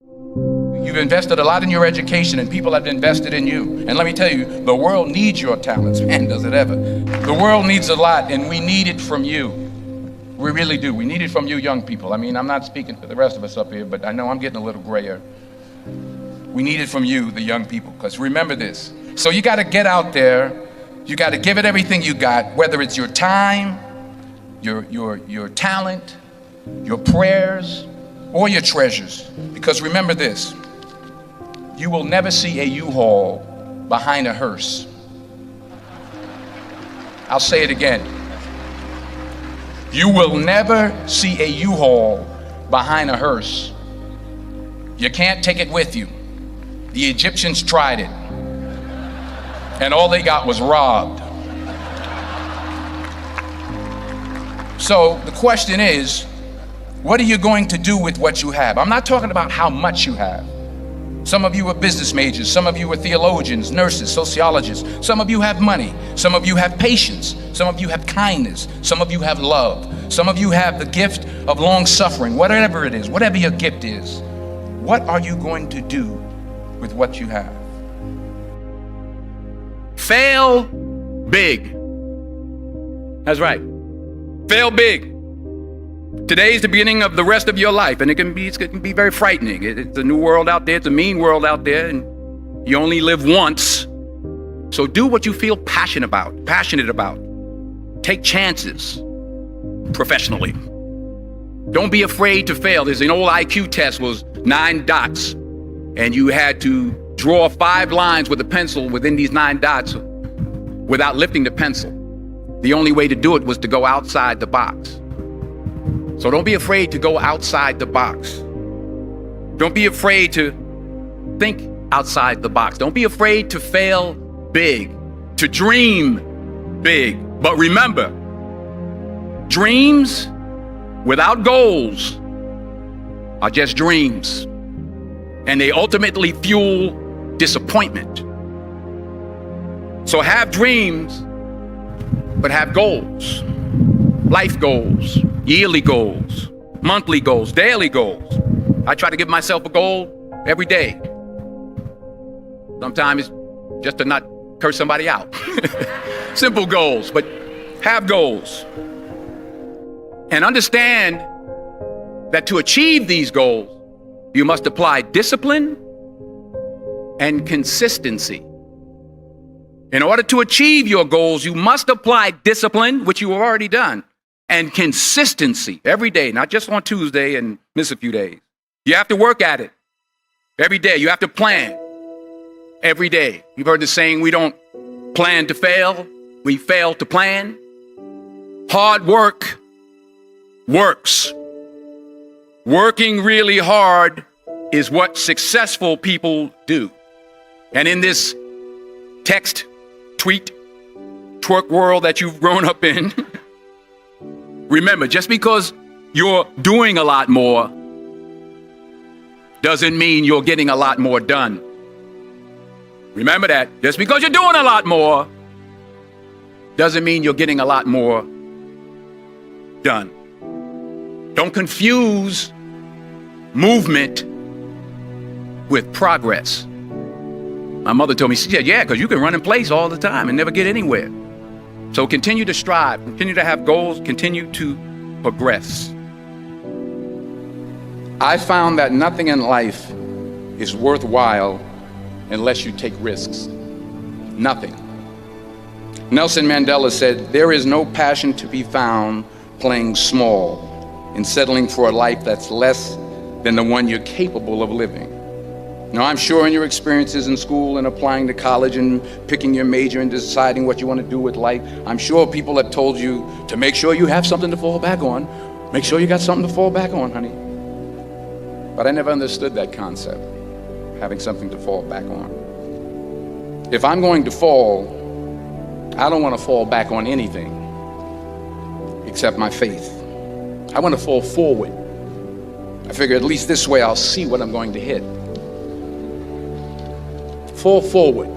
You've invested a lot in your education, and people have invested in you. And let me tell you, the world needs your talents. Man, does it ever. The world needs a lot, and we need it from you. We really do. We need it from you young people. I mean, I'm not speaking for the rest of us up here, but I know I'm getting a little grayer. We need it from you, the young people, because remember this. So you got to get out there. You got to give it everything you got, whether it's your time, your talent, your prayers, or your treasures. Because remember this, you will never see a U-Haul behind a hearse. I'll say it again. You will never see a U-Haul behind a hearse. You can't take it with you. The Egyptians tried it, and all they got was robbed. So the question is, what are you going to do with what you have? I'm not talking about how much you have. Some of you are business majors, some of you are theologians, nurses, sociologists. Some of you have money, some of you have patience, some of you have kindness, some of you have love, some of you have the gift of long suffering. Whatever it is, whatever your gift is, what are you going to do with what you have? Fail big. That's right. Fail big. Today's the beginning of the rest of your life, and it can be very frightening. It's a new world out there. It's a mean world out there, and you only live once. So do what you feel passionate about. Take chances professionally. Don't be afraid to fail. There's an old IQ test, was 9 dots, and you had to draw 5 lines with a pencil within these 9 dots without lifting the pencil. The only way to do it was to go outside the box. So don't be afraid to go outside the box. Don't be afraid to think outside the box. Don't be afraid to fail big, to dream big. But remember, dreams without goals are just dreams, and they ultimately fuel disappointment. So have dreams, but have goals. Life goals, yearly goals, monthly goals, daily goals. I try to give myself a goal every day. Sometimes it's just to not curse somebody out. Simple goals, but have goals. And understand that to achieve these goals, you must apply discipline and consistency. In order to achieve your goals, you must apply discipline, which you have already done, and consistency every day, not just on Tuesday and miss a few days. You have to work at it every day. You have to plan every day. You've heard the saying, we don't plan to fail, we fail to plan. Hard work works. Working really hard is what successful people do. And in this text, tweet, twerk world that you've grown up in, remember, just because you're doing a lot more doesn't mean you're getting a lot more done. Remember that. Just because you're doing a lot more doesn't mean you're getting a lot more done. Don't confuse movement with progress. My mother told me, she said, yeah, because you can run in place all the time and never get anywhere. So continue to strive, continue to have goals, continue to progress. I found that nothing in life is worthwhile unless you take risks. Nothing. Nelson Mandela said, there is no passion to be found playing small and settling for a life that's less than the one you're capable of living. Now, I'm sure in your experiences in school and applying to college and picking your major and deciding what you want to do with life, I'm sure people have told you to make sure you have something to fall back on. Make sure you got something to fall back on, honey. But I never understood that concept, having something to fall back on. If I'm going to fall, I don't want to fall back on anything except my faith. I want to fall forward. I figure at least this way I'll see what I'm going to hit. Fall forward.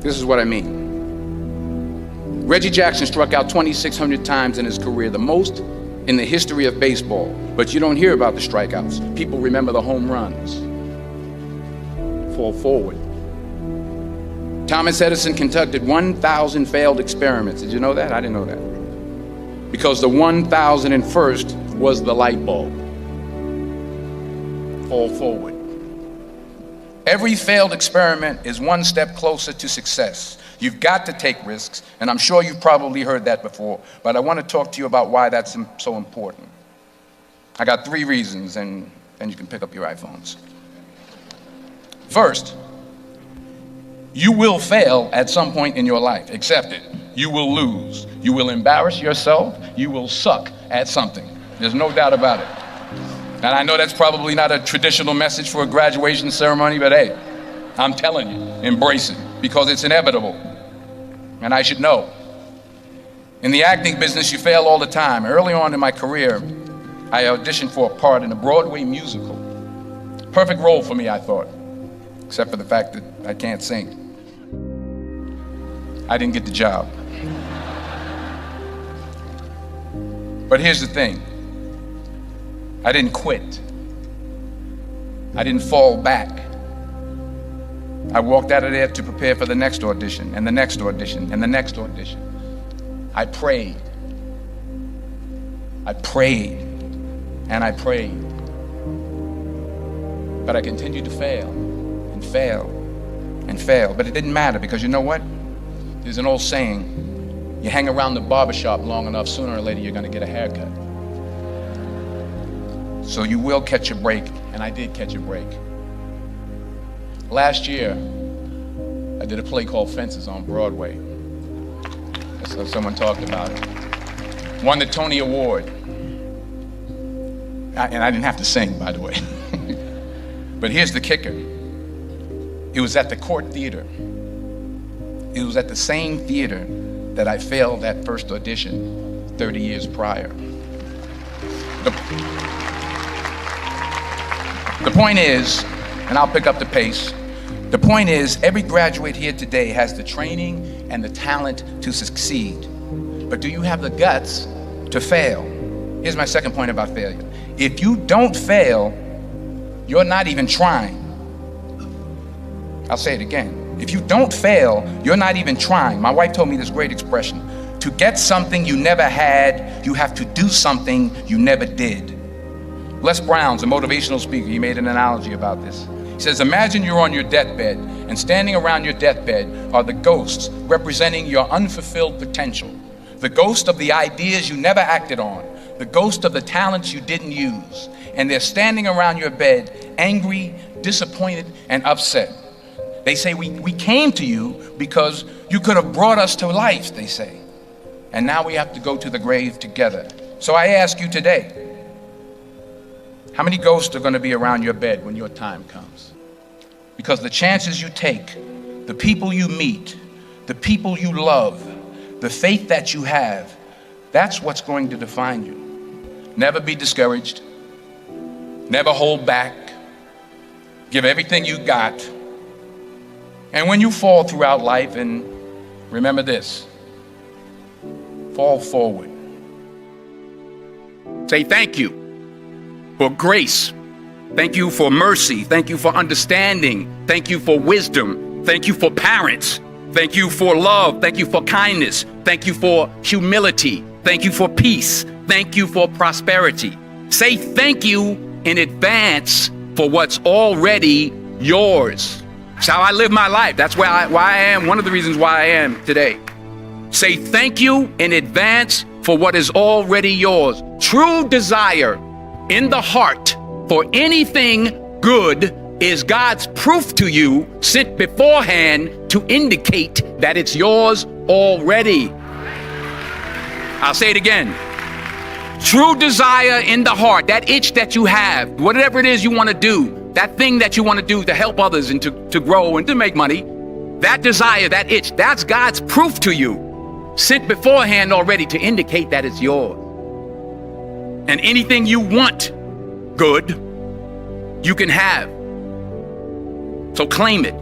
This is what I mean. Reggie Jackson struck out 2,600 times in his career, the most in the history of baseball, but you don't hear about the strikeouts. People remember the home runs. Fall forward. Thomas Edison conducted 1,000 failed experiments. Did you know that? I didn't know that. Because the 1,001st was the light bulb. Fall forward. Every failed experiment is one step closer to success. You've got to take risks, and I'm sure you've probably heard that before, but I want to talk to you about why that's so important. I got 3 reasons, and then you can pick up your iPhones. First, you will fail at some point in your life. Accept it. You will lose. You will embarrass yourself. You will suck at something. There's no doubt about it. And I know that's probably not a traditional message for a graduation ceremony, but hey, I'm telling you, embrace it, because it's inevitable. And I should know. In the acting business, you fail all the time. Early on in my career, I auditioned for a part in a Broadway musical. Perfect role for me, I thought, except for the fact that I can't sing. I didn't get the job. But here's the thing. I didn't quit. I didn't fall back. I walked out of there to prepare for the next audition, and the next audition, and the next audition. I prayed. I prayed, and I prayed. But I continued to fail, and fail, and fail. But it didn't matter, because you know what? There's an old saying, you hang around the barbershop long enough, sooner or later you're gonna get a haircut. So you will catch a break, and I did catch a break. Last year, I did a play called Fences on Broadway. So someone talked about it. Won the Tony Award. And I didn't have to sing, by the way. But here's the kicker. It was at the Court Theater. It was at the same theater that I failed that first audition 30 years prior. The point is, and I'll pick up the pace, the point is, every graduate here today has the training and the talent to succeed. But do you have the guts to fail? Here's my second point about failure. If you don't fail, you're not even trying. I'll say it again. If you don't fail, you're not even trying. My wife told me this great expression. To get something you never had, you have to do something you never did. Les Brown's a motivational speaker. He made an analogy about this. He says, imagine you're on your deathbed, and standing around your deathbed are the ghosts representing your unfulfilled potential. The ghost of the ideas you never acted on. The ghost of the talents you didn't use. And they're standing around your bed, angry, disappointed, and upset. They say, we came to you because you could have brought us to life, they say. And now we have to go to the grave together. So I ask you today, how many ghosts are going to be around your bed when your time comes? Because the chances you take, the people you meet, the people you love, the faith that you have, that's what's going to define you. Never be discouraged. Never hold back. Give everything you got. And when you fall throughout life, and remember this, fall forward. Say thank you for grace. Thank you for mercy. Thank you for understanding. Thank you for wisdom. Thank you for parents. Thank you for love. Thank you for kindness. Thank you for humility. Thank you for peace. Thank you for prosperity. Say thank you in advance for what's already yours. It's how I live my life. That's why I am, one of the reasons why I am today. Say thank you in advance for what is already yours. True desire in the heart for anything good is God's proof to you, sent beforehand to indicate that it's yours already. I'll say it again. True desire in the heart, that itch that you have, whatever it is you want to do, that thing that you want to do to help others and to grow and to make money, that desire, that itch, that's God's proof to you, sent beforehand already to indicate that it's yours. And anything you want good, you can have. So claim it.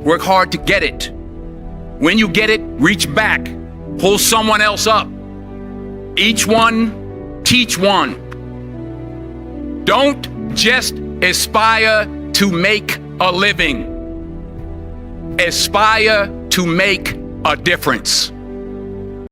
Work hard to get it. When you get it, reach back. Pull someone else up. Each one teach one. Don't just aspire to make a living. Aspire to make a difference.